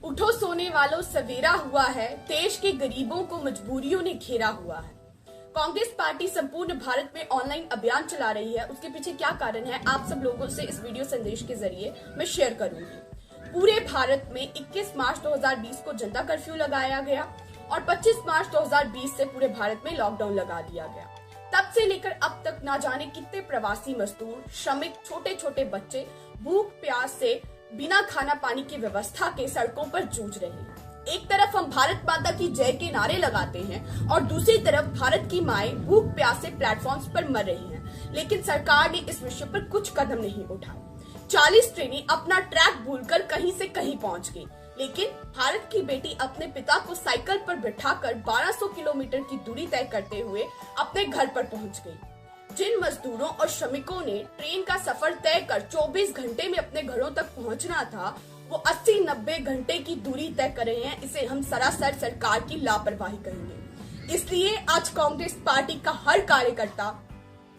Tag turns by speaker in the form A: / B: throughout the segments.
A: उठो सोने वालों सवेरा हुआ है, देश के गरीबों को मजबूरियों ने घेरा हुआ है। कांग्रेस पार्टी संपूर्ण भारत में ऑनलाइन अभियान चला रही है। उसके पीछे क्या कारण है, आप सब लोगों से इस वीडियो संदेश के जरिए मैं शेयर करूंगी। पूरे भारत में 21 मार्च 2020 को जनता कर्फ्यू लगाया गया और 25 मार्च 2020 से पूरे भारत में लॉकडाउन लगा दिया गया। तब से लेकर अब तक ना जाने कितने प्रवासी मजदूर, श्रमिक, छोटे छोटे बच्चे भूख प्यास से बिना खाना पानी की व्यवस्था के सड़कों पर जूझ रहे हैं। एक तरफ हम भारत माता की जय के नारे लगाते हैं और दूसरी तरफ भारत की माएं भूख प्यास से प्लेटफॉर्म्स पर मर रही हैं। लेकिन सरकार ने इस विषय पर कुछ कदम नहीं उठाए। 40 ट्रेनें अपना ट्रैक भूलकर कहीं से कहीं पहुंच गई, लेकिन भारत की बेटी अपने पिता को साइकिल पर बिठाकर 1200 किलोमीटर की दूरी तय करते हुए अपने घर पर पहुंच गई। जिन मजदूरों और श्रमिकों ने ट्रेन का सफर तय कर 24 घंटे में अपने घरों तक पहुंचना था, वो 80-90 घंटे की दूरी तय कर रहे हैं। इसे हम सरासर सरकार की लापरवाही कहेंगे। इसलिए आज कांग्रेस पार्टी का हर कार्यकर्ता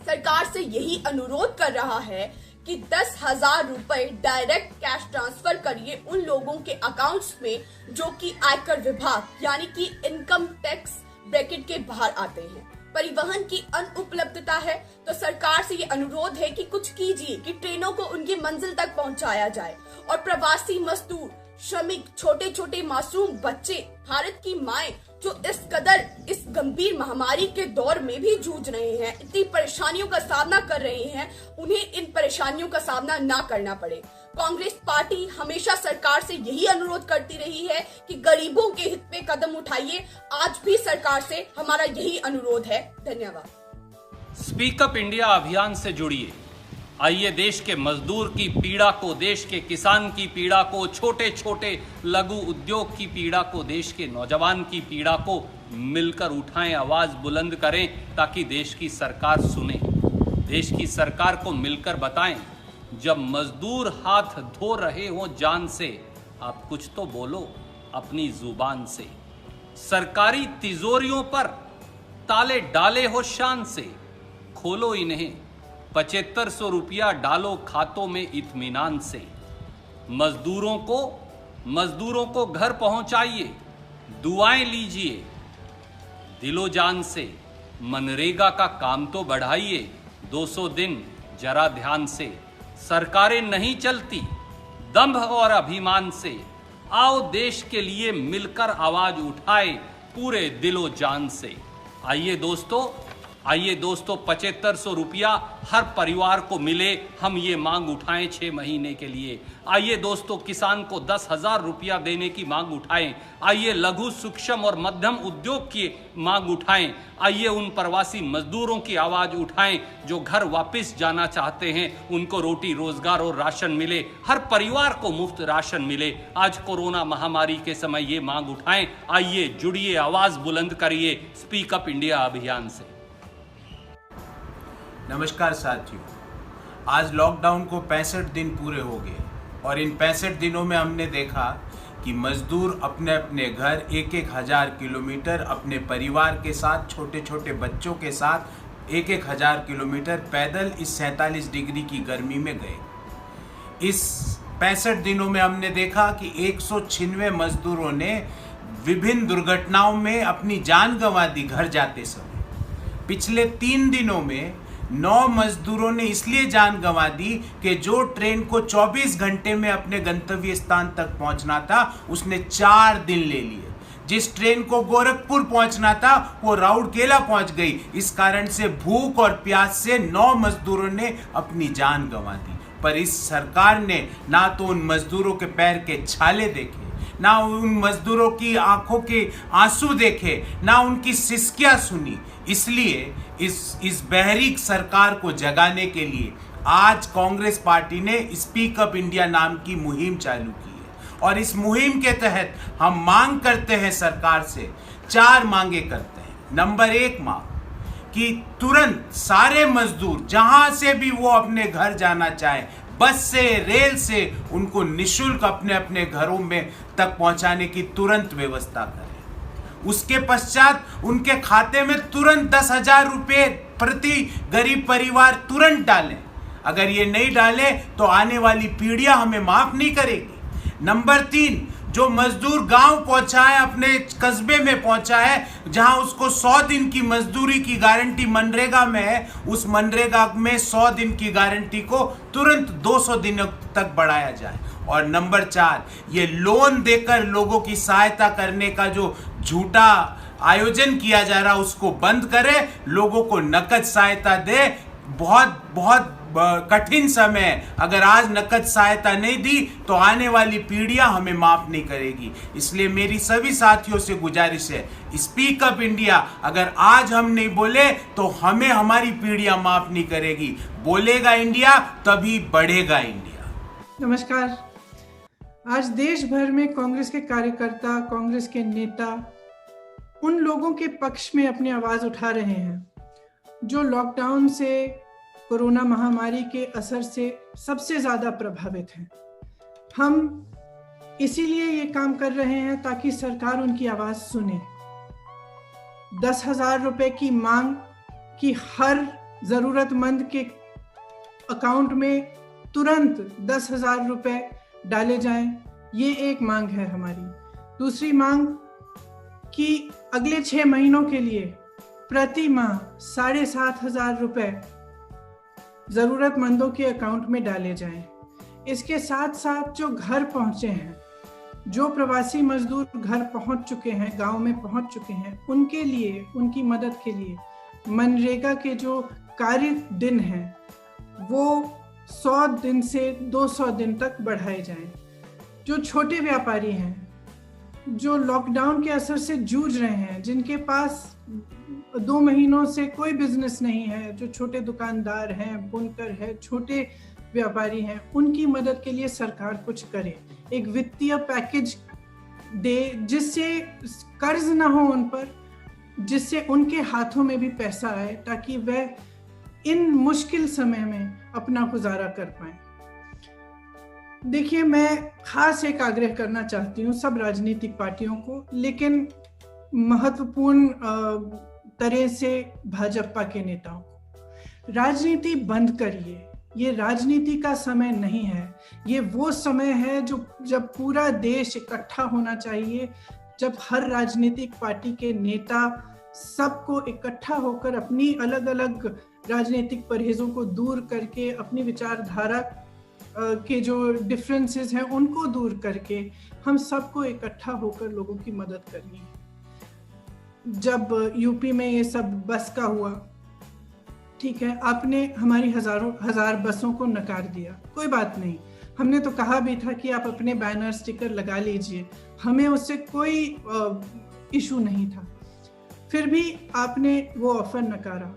A: सरकार से यही अनुरोध कर रहा है कि 10,000 रुपए डायरेक्ट कैश ट्रांसफर करिए उन लोगों के अकाउंट्स में जो कि आयकर विभाग यानी कि इनकम टैक्स ब्रैकेट के बाहर आते हैं। परिवहन की अनुपलब्धता है तो सरकार से ये अनुरोध है कि कुछ कीजिए कि ट्रेनों को उनकी मंजिल तक पहुंचाया जाए और प्रवासी मजदूर, श्रमिक, छोटे छोटे मासूम बच्चे, भारत की माएं जो इस गंभीर महामारी के दौर में भी जूझ रहे हैं, इतनी परेशानियों का सामना कर रहे हैं, उन्हें इन परेशानियों का सामना ना करना पड़े। कांग्रेस पार्टी हमेशा सरकार से यही अनुरोध करती रही है कि गरीबों के हित में कदम उठाइए। आज भी सरकार से हमारा यही अनुरोध है। धन्यवाद।
B: स्पीक अप इंडिया अभियान से जुड़िए। आइए देश के मजदूर की पीड़ा को, देश के किसान की पीड़ा को, छोटे छोटे लघु उद्योग की पीड़ा को, देश के नौजवान की पीड़ा को मिलकर उठाएं, आवाज बुलंद करें ताकि देश की सरकार सुने। देश की सरकार को मिलकर बताएं, जब मजदूर हाथ धो रहे हो जान से, आप कुछ तो बोलो अपनी जुबान से। सरकारी तिजोरियों पर ताले डाले हो शान से, खोलो इन्हें, 7500 रुपया डालो खातों में इत्मीनान से। मजदूरों को घर पहुंचाइए, दुआएं लीजिए दिलो जान से। मनरेगा का काम तो बढ़ाइए, 200 दिन जरा ध्यान से। सरकारें नहीं चलती दंभ और अभिमान से, आओ देश के लिए मिलकर आवाज उठाए पूरे दिलो जान से। आइए दोस्तों 7500 रुपया हर परिवार को मिले, हम ये मांग उठाएं 6 महीने के लिए। आइए दोस्तों किसान को 10,000 रुपया देने की मांग उठाएं। आइए लघु सूक्ष्म और मध्यम उद्योग की मांग उठाएं। आइए उन प्रवासी मजदूरों की आवाज उठाएं जो घर वापस जाना चाहते हैं, उनको रोटी रोजगार और राशन मिले, हर परिवार को मुफ्त राशन मिले। आज कोरोना महामारी के समय ये मांग उठाएं। आइए जुड़िए, आवाज बुलंद करिए स्पीक अप इंडिया अभियान से।
C: नमस्कार साथियों, आज लॉकडाउन को 65 दिन पूरे हो गए और इन 65 दिनों में हमने देखा कि मजदूर अपने अपने घर 1,000 किलोमीटर अपने परिवार के साथ, छोटे छोटे बच्चों के साथ 1,000 किलोमीटर पैदल इस 47 डिग्री की गर्मी में गए। इस 65 दिनों में हमने देखा कि 196 मजदूरों ने विभिन्न दुर्घटनाओं में अपनी जान गंवा दी घर जाते समय। पिछले 3 दिनों में 9 मजदूरों ने इसलिए जान गंवा दी कि जो ट्रेन को 24 घंटे में अपने गंतव्य स्थान तक पहुंचना था उसने 4 दिन ले लिए। जिस ट्रेन को गोरखपुर पहुंचना था वो राउरकेला पहुंच गई। इस कारण से भूख और प्यास से 9 मजदूरों ने अपनी जान गंवा दी। पर इस सरकार ने ना तो उन मजदूरों के पैर के छाले देखे, ना उन मजदूरों की आंखों के आंसू देखे, ना उनकी सिसकियां सुनी। इसलिए इस बहरी सरकार को जगाने के लिए आज कांग्रेस पार्टी ने स्पीक अप इंडिया नाम की मुहिम चालू की है और इस मुहिम के तहत हम मांग करते हैं सरकार से, 4 मांगे करते हैं। नंबर 1 मांग कि तुरंत सारे मजदूर जहां से भी वो अपने घर जाना चाहे, बस से, रेल से, उनको निःशुल्क अपने अपने घरों में तक पहुंचाने की तुरंत व्यवस्था करें। उसके पश्चात उनके खाते में तुरंत 10,000 रुपये प्रति गरीब परिवार तुरंत डालें। अगर ये नहीं डालें तो आने वाली पीढ़ियां हमें माफ नहीं करेगी। नंबर 3, जो मजदूर गांव पहुंचा है, अपने कस्बे में पहुंचा है, जहां उसको 100 दिन की मजदूरी की गारंटी मनरेगा में है, उस मनरेगा में 100 दिन की गारंटी को तुरंत 200 दिनों तक बढ़ाया जाए। और नंबर 4, ये लोन देकर लोगों की सहायता करने का जो झूठा आयोजन किया जा रहा है उसको बंद करे, लोगों को नकद सहायता दे। बहुत बहुत कठिन समय है, अगर आज नकद सहायता नहीं दी तो आने वाली पीढ़ियां हमें माफ नहीं करेगी। इसलिए मेरी सभी साथियों से गुजारिश है, स्पीक अप इंडिया। अगर आज हम नहीं बोले तो हमें हमारी पीढ़ियां माफ नहीं करेगी। बोलेगा इंडिया तभी बढ़ेगा इंडिया।
D: नमस्कार। आज देश भर में कांग्रेस के कार्यकर्ता, कांग्रेस के नेता उन लोगों के पक्ष में अपनी आवाज उठा रहे हैं जो लॉकडाउन से, कोरोना महामारी के असर से सबसे ज्यादा प्रभावित हैं। हम इसीलिए ये काम कर रहे हैं ताकि सरकार उनकी आवाज सुने। 10,000 रुपए की मांग कि हर जरूरतमंद के अकाउंट में तुरंत 10,000 रुपए डाले जाएं, ये एक मांग है हमारी। दूसरी मांग कि अगले 6 महीनों के लिए प्रति माह 7,500 रुपए जरूरतमंदों के अकाउंट में डाले जाएं। इसके साथ साथ जो घर पहुंचे हैं, जो प्रवासी मजदूर घर पहुंच चुके हैं, गांव में पहुंच चुके हैं, उनके लिए, उनकी मदद के लिए मनरेगा के जो कार्य दिन हैं वो 100 दिन से 200 दिन तक बढ़ाए जाएं। जो छोटे व्यापारी हैं, जो लॉकडाउन के असर से जूझ रहे हैं, जिनके पास 2 महीनों से कोई बिजनेस नहीं है, जो छोटे दुकानदार हैं, बुनकर है, छोटे व्यापारी हैं, उनकी मदद के लिए सरकार कुछ करे। एक वित्तीय पैकेज दे जिससे कर्ज ना हो उन पर, जिससे उनके हाथों में भी पैसा आए, ताकि वह इन मुश्किल समय में अपना गुजारा कर पाए। देखिए, मैं खास एक आग्रह करना चाहती हूँ सब राजनीतिक पार्टियों को, लेकिन महत्वपूर्ण तरह से भाजपा के नेताओं को। राजनीति बंद करिए। ये राजनीति का समय नहीं है, ये वो समय है जब पूरा देश इकट्ठा होना चाहिए, जब हर राजनीतिक पार्टी के नेता सबको इकट्ठा होकर अपनी अलग अलग राजनीतिक परहेजों को दूर करके, अपनी विचारधारा के जो डिफरेंसेस हैं उनको दूर करके हम सबको इकट्ठा होकर लोगों की मदद करनी है। जब यूपी में ये सब बस का हुआ, ठीक है, आपने हमारी हजार बसों को नकार दिया, कोई बात नहीं। हमने तो कहा भी था कि आप अपने बैनर स्टिकर लगा लीजिए, हमें उससे कोई इशू नहीं था, फिर भी आपने वो ऑफर नकारा।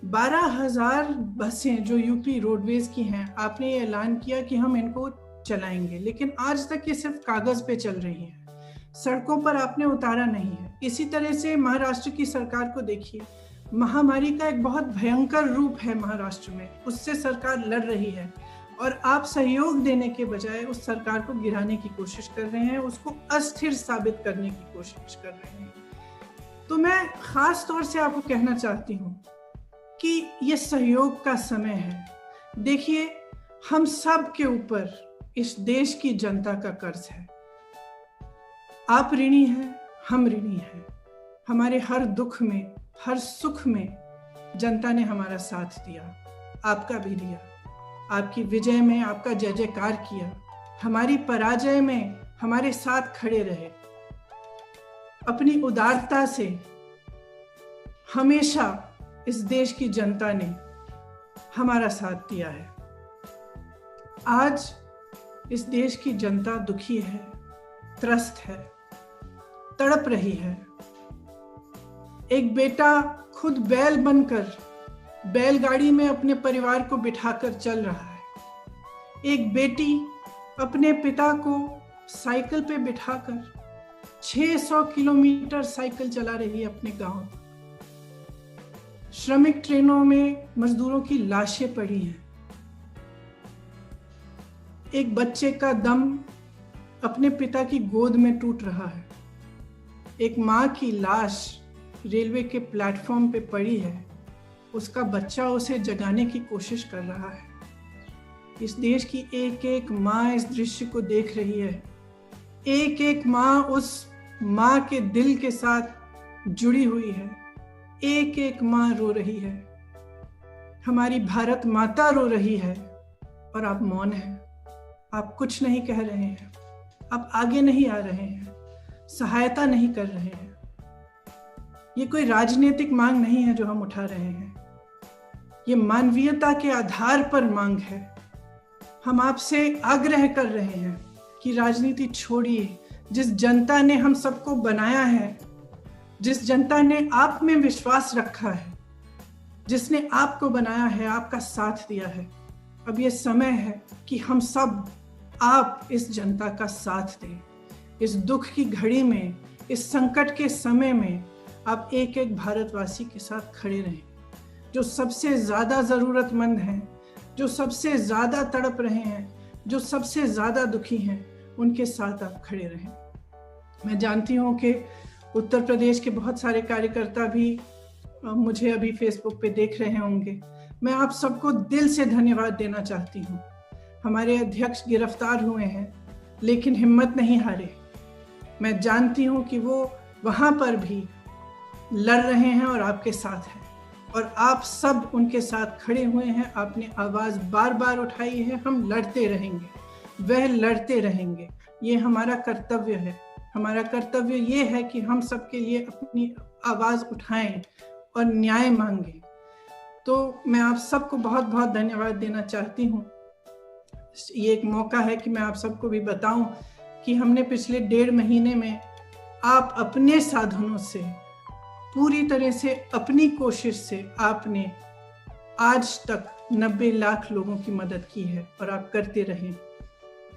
D: 12,000 बसें जो यूपी रोडवेज की हैं, आपने ये ऐलान किया कि हम इनको चलाएंगे, लेकिन आज तक ये सिर्फ कागज पे चल रही हैं, सड़कों पर आपने उतारा नहीं है। इसी तरह से महाराष्ट्र की सरकार को देखिए, महामारी का एक बहुत भयंकर रूप है महाराष्ट्र में, उससे सरकार लड़ रही है और आप सहयोग देने के बजाय उस सरकार को गिराने की कोशिश कर रहे हैं, उसको अस्थिर साबित करने की कोशिश कर रहे हैं। तो मैं खास तौर से आपको कहना चाहती हूँ कि ये सहयोग का समय है। देखिए, हम सब के ऊपर इस देश की जनता का कर्ज है। आप ऋणी हैं, हम ऋणी हैं। हमारे हर दुख में, हर सुख में जनता ने हमारा साथ दिया, आपका भी दिया। आपकी विजय में आपका जय जयकार किया, हमारी पराजय में हमारे साथ खड़े रहे। अपनी उदारता से हमेशा इस देश की जनता ने हमारा साथ दिया है। आज इस देश की जनता दुखी है, त्रस्त है, तड़प रही है। एक बेटा खुद बैल बनकर बैलगाड़ी में अपने परिवार को बिठाकर चल रहा है। एक बेटी अपने पिता को साइकिल पे बिठाकर 600 किलोमीटर साइकिल चला रही है अपने गांव। श्रमिक ट्रेनों में मजदूरों की लाशें पड़ी हैं। एक बच्चे का दम अपने पिता की गोद में टूट रहा है। एक माँ की लाश रेलवे के प्लेटफॉर्म पे पड़ी है, उसका बच्चा उसे जगाने की कोशिश कर रहा है। इस देश की एक एक माँ इस दृश्य को देख रही है एक एक माँ उस माँ के दिल के साथ जुड़ी हुई है। एक एक माँ रो रही है, हमारी भारत माता रो रही है, और आप मौन हैं। आप कुछ नहीं कह रहे हैं, आप आगे नहीं आ रहे हैं, सहायता नहीं कर रहे हैं। ये कोई राजनीतिक मांग नहीं है जो हम उठा रहे हैं, ये मानवीयता के आधार पर मांग है। हम आपसे आग्रह कर रहे हैं कि राजनीति छोड़िए। जिस जनता ने हम सबको बनाया है, जिस जनता ने आप में विश्वास रखा है, जिसने आपको बनाया है, आपका साथ दिया है, अब ये समय है कि हम सब आप इस जनता का साथ दें। इस दुख की घड़ी में, इस संकट के समय में आप एक एक भारतवासी के साथ खड़े रहें। जो सबसे ज़्यादा ज़रूरतमंद हैं, जो सबसे ज़्यादा तड़प रहे हैं, जो सबसे ज़्यादा दुखी हैं, उनके साथ आप खड़े रहें। मैं जानती हूँ कि उत्तर प्रदेश के बहुत सारे कार्यकर्ता भी मुझे अभी फेसबुक पे देख रहे होंगे। मैं आप सबको दिल से धन्यवाद देना चाहती हूँ। हमारे अध्यक्ष गिरफ्तार हुए हैं, लेकिन हिम्मत नहीं हारे। मैं जानती हूँ कि वो वहाँ पर भी लड़ रहे हैं और आपके साथ हैं, और आप सब उनके साथ खड़े हुए हैं। आपने आवाज़ बार बार उठाई है। हम लड़ते रहेंगे, वह लड़ते रहेंगे। ये हमारा कर्तव्य है। हमारा कर्तव्य ये है कि हम सबके लिए अपनी आवाज़ उठाएं और न्याय मांगें। तो मैं आप सबको बहुत बहुत धन्यवाद देना चाहती हूँ। ये एक मौका है कि मैं आप सबको भी बताऊं कि हमने पिछले 1.5 महीने में आप अपने साधनों से, पूरी तरह से अपनी कोशिश से, आपने आज तक 90 लाख लोगों की मदद की है, और आप करते रहें।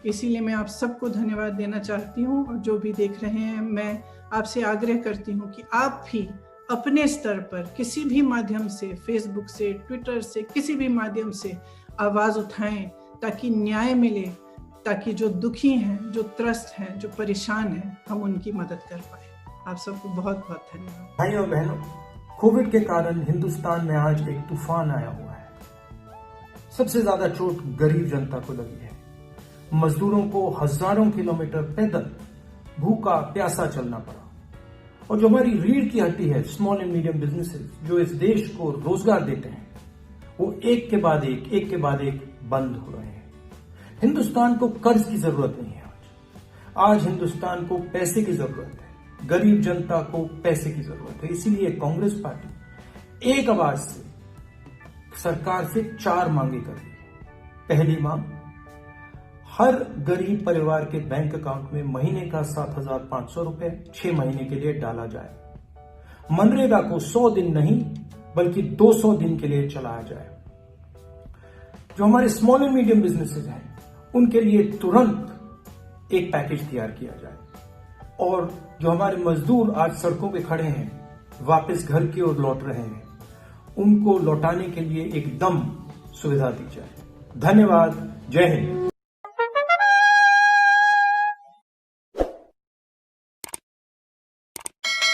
D: इसीलिए मैं आप सबको धन्यवाद देना चाहती हूँ। और जो भी देख रहे हैं, मैं आपसे आग्रह करती हूँ कि आप भी अपने स्तर पर किसी भी माध्यम से, फेसबुक से, ट्विटर से, किसी भी माध्यम से आवाज़ उठाएं, ताकि न्याय मिले, ताकि जो दुखी हैं, जो त्रस्त हैं, जो परेशान हैं, हम उनकी मदद कर पाए। आप सबको बहुत बहुत धन्यवाद।
E: भाई और बहनों, कोविड के कारण हिंदुस्तान में आज एक तूफान आया हुआ है। सबसे ज्यादा चोट गरीब जनता को लगी है। मजदूरों को हजारों किलोमीटर पैदल भूखा प्यासा चलना पड़ा, और जो हमारी रीढ़ की हड्डी है, स्मॉल एंड मीडियम बिजनेसेस, जो इस देश को रोजगार देते हैं, वो एक के बाद एक बंद हो रहे हैं। हिंदुस्तान को कर्ज की जरूरत नहीं है। आज हिंदुस्तान को पैसे की जरूरत है। गरीब जनता को पैसे की जरूरत है। इसीलिए कांग्रेस पार्टी एक आवाज से सरकार से 4 मांगे कर रही है। पहली मांग, हर गरीब परिवार के बैंक अकाउंट में महीने का 7,500 रुपए 6 महीने के लिए डाला जाए। मनरेगा को 100 दिन नहीं बल्कि 200 दिन के लिए चलाया जाए। जो हमारे स्मॉल एंड मीडियम बिजनेसेस हैं, उनके लिए तुरंत एक पैकेज तैयार किया जाए, और जो हमारे मजदूर आज सड़कों पे खड़े हैं, वापस घर की ओर लौट रहे हैं, उनको लौटाने के लिए एकदम सुविधा दी जाए। धन्यवाद। जय हिंद।